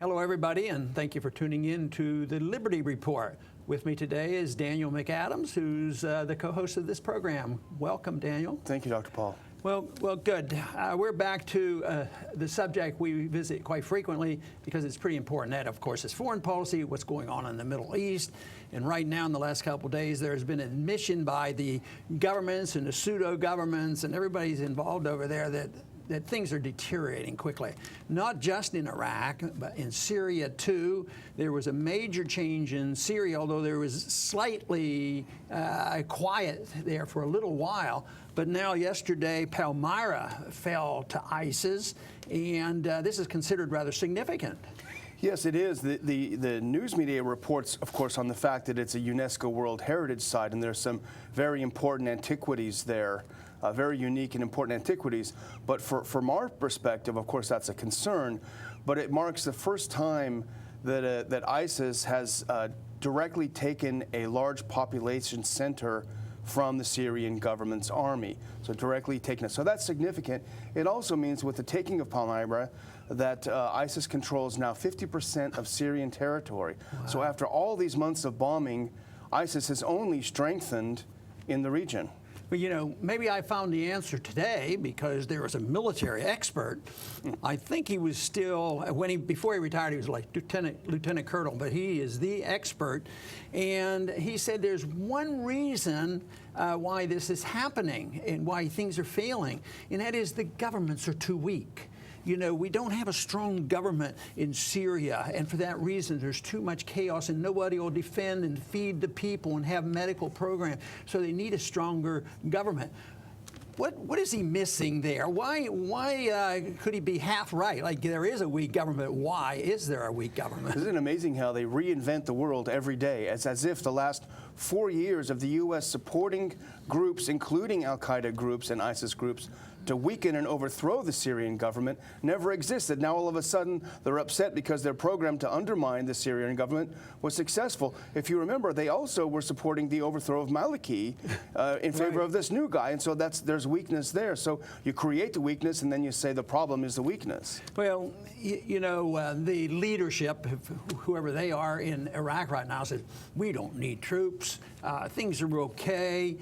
Hello, everybody, and thank you for tuning in to the Liberty Report. With me today is Daniel McAdams, who's the co-host of this program. Welcome, Daniel. Thank you, Dr. Paul. Well, good. We're back to the subject we visit quite frequently because it's pretty important. That, of course, is foreign policy, what's going on in the Middle East. And right now, in the last couple of days, there's been an admission by the governments and the pseudo-governments and everybody's involved over there that things are deteriorating quickly. Not just in Iraq, but in Syria too. There was a major change in Syria, although there was slightly quiet there for a little while. But now yesterday, Palmyra fell to ISIS, and this is considered rather significant. Yes, it is. The news media reports, of course, on the fact that it's a UNESCO World Heritage Site, and there's some very important antiquities there. Very unique and important antiquities. But from our perspective, of course, that's a concern. But it marks the first time that ISIS has directly taken a large population center from the Syrian government's army. So directly taken it. So that's significant. It also means with the taking of Palmyra that ISIS controls now 50% of Syrian territory. Wow. So after all these months of bombing, ISIS has only strengthened in the region. Well, you know, maybe I found the answer today because there was a military expert. I think he was still, before he retired, he was like lieutenant colonel, but he is the expert. And he said there's one reason why this is happening and why things are failing, and that is the governments are too weak. You know, we don't have a strong government in Syria, and for that reason, there's too much chaos, and nobody will defend and feed the people and have medical programs. So they need a stronger government. What is he missing there? Why could he be half right? Like, there is a weak government. Why is there a weak government? Isn't it amazing how they reinvent the world every day? It's as if the last 4 years of the U.S. supporting groups, including al-Qaeda groups and ISIS groups, to weaken and overthrow the Syrian government never existed. Now all of a sudden they're upset because their program to undermine the Syrian government was successful. If you remember, they also were supporting the overthrow of Maliki in favor of this new guy, and so there's weakness there. So you create the weakness and then you say the problem is the weakness. Well, you know, the leadership, whoever they are in Iraq right now, says we don't need troops. Things are okay.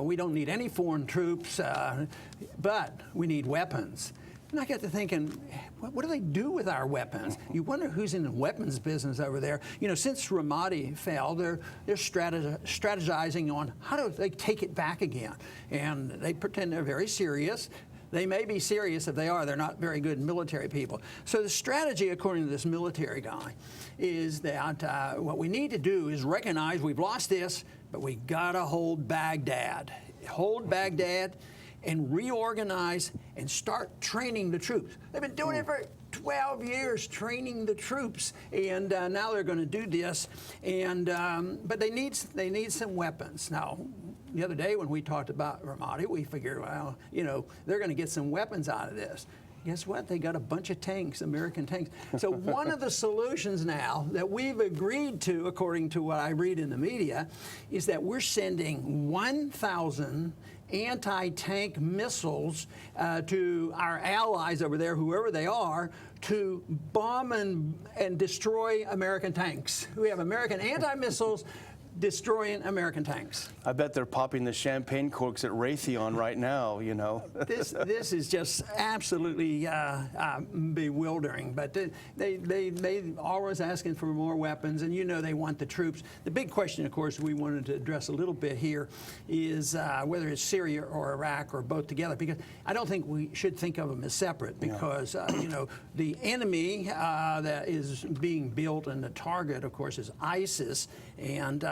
We don't need any foreign troops. But we need weapons. And I got to thinking, what do they do with our weapons? You wonder who's in the weapons business over there. You know, since Ramadi fell, they're strategizing on how do they take it back again. And they pretend they're very serious. They may be serious if they are. They're not very good military people. So the strategy, according to this military guy, is that what we need to do is recognize we've lost this, but we got to hold Baghdad. Hold Baghdad and reorganize and start training the troops. They've been doing it for 12 years, training the troops, and now they're going to do this. And but they need some weapons. Now, the other day when we talked about Ramadi, we figured, well, you know, they're going to get some weapons out of this. Guess what? They got a bunch of tanks, American tanks. So one of the solutions now that we've agreed to, according to what I read in the media, is that we're sending 1,000 anti-tank missiles to our allies over there, whoever they are, to bomb and destroy American tanks. We have American anti-missiles destroying American tanks. I bet they're popping the champagne corks at Raytheon right now, you know. This is just absolutely bewildering. But they always asking for more weapons, and you know they want the troops. The big question, of course, we wanted to address a little bit here is whether it's Syria or Iraq or both together, because I don't think we should think of them as separate, because you know, the enemy that is being built and the target, of course, is ISIS, and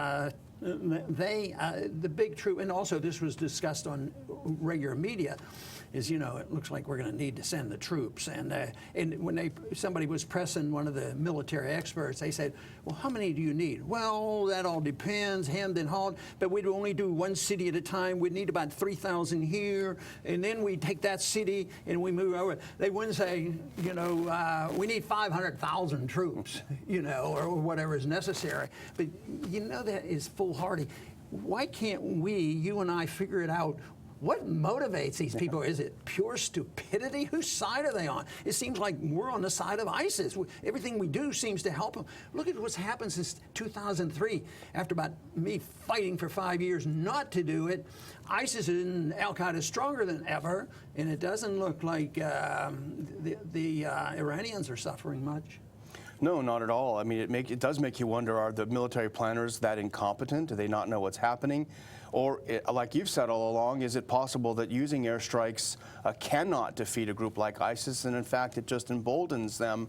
the big troop, and also this was discussed on regular media, is, you know, it looks like we're going to need to send the troops. And when somebody was pressing one of the military experts, they said, well, how many do you need? Well, that all depends, hemmed and hawed, but we'd only do one city at a time. We'd need about 3,000 here, and then we take that city and we move over. They wouldn't say, you know, we need 500,000 troops, you know, or whatever is necessary. But you know that is foolhardy. Why can't we, you and I, figure it out what motivates these people? Is it pure stupidity? Whose side are they on? It seems like we're on the side of ISIS. Everything we do seems to help them. Look at what's happened since 2003. After about me fighting for 5 years not to do it, ISIS and Al-Qaeda is stronger than ever, and it doesn't look like the Iranians are suffering much. No, not at all. I mean, it does make you wonder, are the military planners that incompetent? Do they not know what's happening? Or, like you've said all along, is it possible that using airstrikes cannot defeat a group like ISIS, and in fact it just emboldens them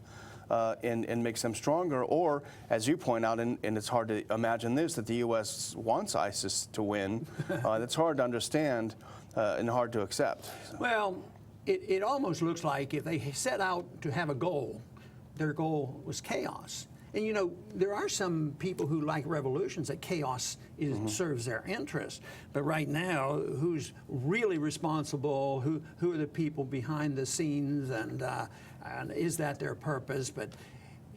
and makes them stronger? Or, as you point out, and it's hard to imagine this, that the U.S. wants ISIS to win. That's hard to understand and hard to accept. Well, it almost looks like if they set out to have a goal, their goal was chaos. And you know, there are some people who like revolutions, that chaos serves their interest. But right now, who's really responsible? Who are the people behind the scenes? And is that their purpose? But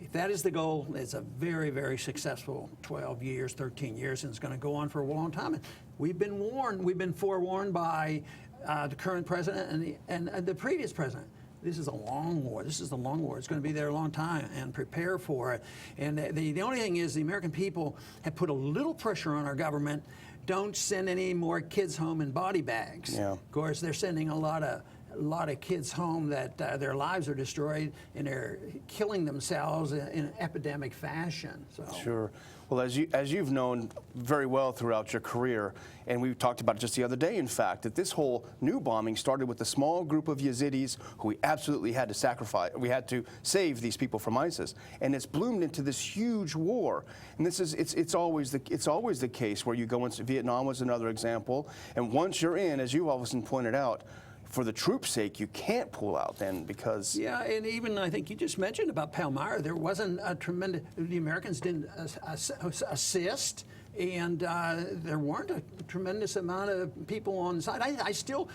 if that is the goal, it's a very, very successful 12 years, 13 years, and it's going to go on for a long time. And we've been warned. We've been forewarned by the current president and the previous president. This is a long war. This is the long war. It's going to be there a long time, and prepare for it. And the only thing is, the American people have put a little pressure on our government. Don't send any more kids home in body bags. Yeah. Of course, they're sending a lot of kids home that their lives are destroyed, and they're killing themselves in an epidemic fashion. So. Sure. Well, as you've known very well throughout your career, and we talked about it just the other day, in fact, that this whole new bombing started with a small group of Yazidis who we absolutely had to sacrifice. We had to save these people from ISIS, and it's bloomed into this huge war. And this is it's always the case where you go into Vietnam was another example, and once you're in, as you often pointed out, for the troops' sake, you can't pull out then because... Yeah, and even I think you just mentioned about Palmyra, there wasn't a tremendous... The Americans didn't assist, and there weren't a tremendous amount of people on the side. I still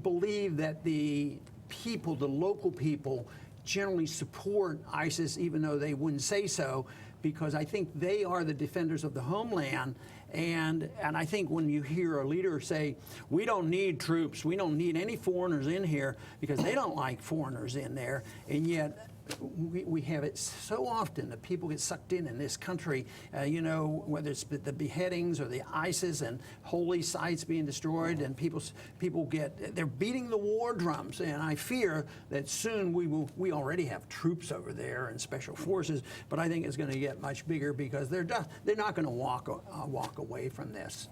believe that the people, the local people, generally support ISIS, even though they wouldn't say so, because I think they are the defenders of the homeland. And I think when you hear a leader say, we don't need troops, we don't need any foreigners in here, because they don't like foreigners in there, and yet we have it so often that people get sucked in this country, you know, whether it's the beheadings or the ISIS and holy sites being destroyed, and they're beating the war drums. And I fear that soon we already have troops over there and special forces, but I think it's going to get much bigger because they're not going to walk away from this.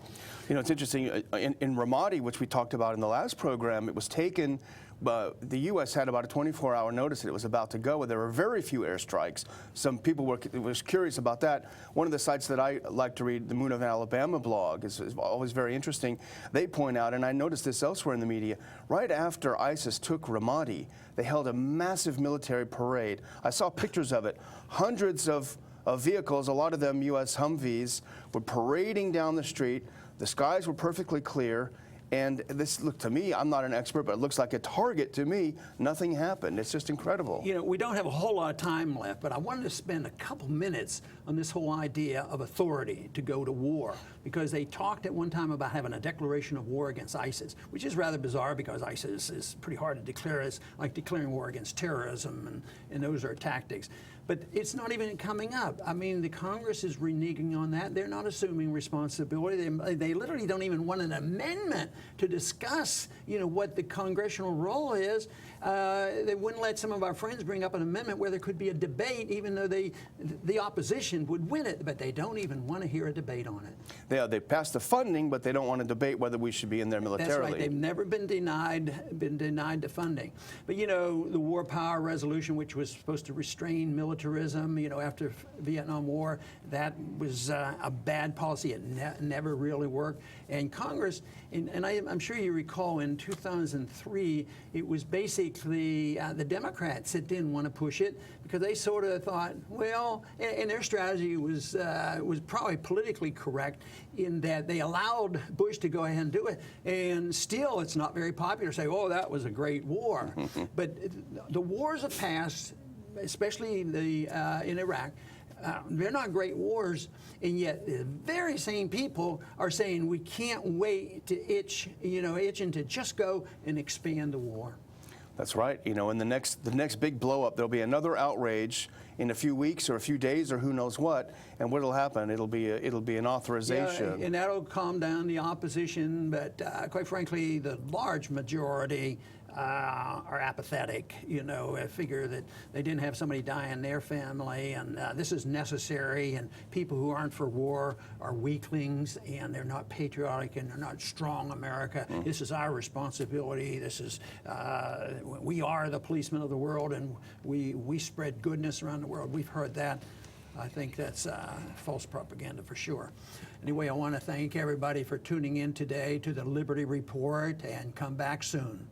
You know, it's interesting, in Ramadi, which we talked about in the last program, it was taken, the U.S. had about a 24-hour notice that it was about to go, and there were very few airstrikes. Some people were curious about that. One of the sites that I like to read, the Moon of Alabama blog, is always very interesting. They point out, and I noticed this elsewhere in the media, right after ISIS took Ramadi, they held a massive military parade. I saw pictures of it. Hundreds of vehicles, a lot of them U.S. Humvees, were parading down the street. The skies were perfectly clear. And this looked to me, I'm not an expert, but it looks like a target to me. Nothing happened. It's just incredible. You know, we don't have a whole lot of time left, but I wanted to spend a couple minutes on this whole idea of authority to go to war, because they talked at one time about having a declaration of war against ISIS, which is rather bizarre because ISIS is pretty hard to declare. It's like declaring war against terrorism, and those are tactics. But it's not even coming up. I mean, the Congress is reneging on that. They're not assuming responsibility. They literally don't even want an amendment to discuss, you know, what the congressional role is. They wouldn't let some of our friends bring up an amendment where there could be a debate, even though the opposition would win it. But they don't even want to hear a debate on it. They passed the funding, but they don't want to debate whether we should be in there militarily. That's right. They've never been denied the funding. But you know, the War Power Resolution, which was supposed to restrain militarism, you know, after Vietnam War, that was a bad policy. It never really worked. And Congress, and I'm sure you recall, in 2003, it was basically the Democrats that didn't want to push it because they sort of thought, well, and their strategy was probably politically correct in that they allowed Bush to go ahead and do it, and still it's not very popular to say, oh, that was a great war. But the wars of past, especially in Iraq, They're not great wars, and yet the very same people are saying we can't wait to itching to just go and expand the war. That's right. You know, in the next big blow up, there'll be another outrage in a few weeks or a few days or who knows what, and what'll happen? It'll be an authorization. Yeah, and that'll calm down the opposition, but quite frankly, the large majority are apathetic. You know, I figure that they didn't have somebody die in their family, and this is necessary, and people who aren't for war are weaklings, and they're not patriotic, and they're not strong America. This is our responsibility. This is, we are the policemen of the world, and we spread goodness around the world. We've heard that. I think that's false propaganda for sure. Anyway, I want to thank everybody for tuning in today to the Liberty Report, and come back soon.